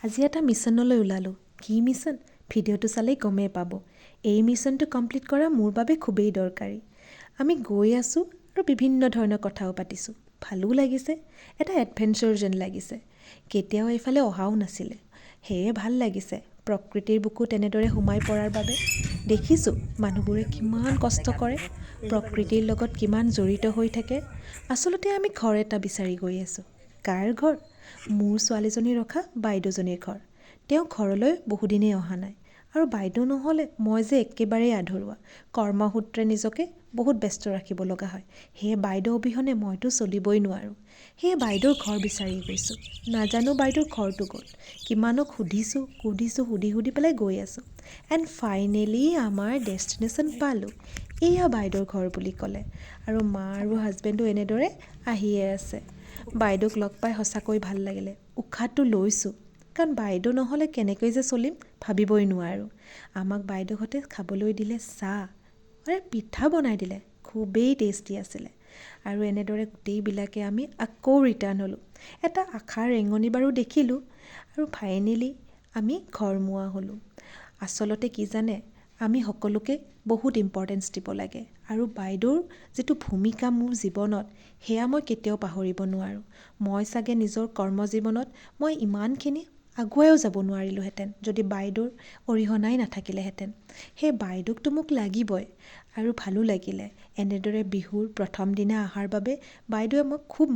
আজি এটা মিছনলৈ ওলালোঁ। কি মিছন? ভিডিঅ'টো চালেই গমেই পাব। এই মিছনটো কমপ্লিট কৰা মোৰ বাবে খুবেই দৰকাৰী। আমি গৈ আছোঁ আৰু বিভিন্ন ধৰণৰ কথাও পাতিছোঁ। ভালো লাগিছে, এটা এডভেঞ্চাৰ যেন লাগিছে। কেতিয়াও এইফালে অহাও নাছিলে, সেয়ে ভাল লাগিছে। প্ৰকৃতিৰ বুকুত এনেদৰে সোমাই পৰাৰ বাবে দেখিছোঁ মানুহবোৰে কিমান কষ্ট কৰে, প্ৰকৃতিৰ লগত কিমান জড়িত হৈ থাকে। আচলতে আমি ঘৰ এটা বিচাৰি গৈ আছোঁ। কাৰ ঘৰ? মোৰ ছোৱালীজনী ৰখা বাইদেউজনীৰ ঘৰ। তেওঁ ঘৰলৈ বহুদিনেই অহা নাই। আৰু বাইদেউ নহ'লে মই যে একেবাৰেই আধৰুৱা। কৰ্মসূত্ৰে নিজকে বহুত ব্যস্ত ৰাখিব লগা হয়। সেয়ে বাইদেউ অবিহনে মইতো চলিবই নোৱাৰোঁ। সেয়ে বাইদেউৰ ঘৰ বিচাৰি গৈছোঁ। নাজানো বাইদেউৰ ঘৰটো ক'ত। কিমানক সুধি পেলাই গৈ আছোঁ। এণ্ড ফাইনেলি আমাৰ ডেষ্টিনেশ্যন পালোঁ। এয়া বাইদেউৰ ঘৰ বুলি ক'লে। আৰু মা আৰু হাজবেণ্ডো এনেদৰে আহিয়ে আছে। বাইদেউক লগ পাই সঁচাকৈ ভাল লাগিলে। উশাহটো লৈছোঁ, কাৰণ বাইদেউ নহ'লে কেনেকৈ যে চলিম ভাবিবই নোৱাৰোঁ। আমাক বাইদেউহঁতে খাবলৈ দিলে চাহ, পিঠা বনাই দিলে, খুবেই টেষ্টি আছিলে। আৰু এনেদৰে গোটেইবিলাকে আমি আকৌ ৰিটাৰ্ণ হ'লোঁ। এটা আশাৰ ৰেঙনি বাৰু দেখিলোঁ আৰু ফাইনেলি আমি ঘৰমুৱা হ'লোঁ। আচলতে কি জানে, আমি সকলোকে বহুত ইম্পৰ্টেঞ্চ দিব লাগে। আৰু বাইদেউৰ যিটো ভূমিকা মোৰ জীৱনত, সেয়া মই কেতিয়াও পাহৰিব নোৱাৰোঁ। মই চাগে নিজৰ কৰ্মজীৱনত মই ইমানখিনি আগুৱাইও যাব নোৱাৰিলোঁহেঁতেন যদি বাইদেউৰ অৰিহণাই নাথাকিলেহেঁতেন। সেই বাইদেউকতো মোক লাগিবই। আৰু ভালো লাগিলে এনেদৰে বিহুৰ প্ৰথম দিনা অহাৰ বাবে বাইদেৱে মোক খুব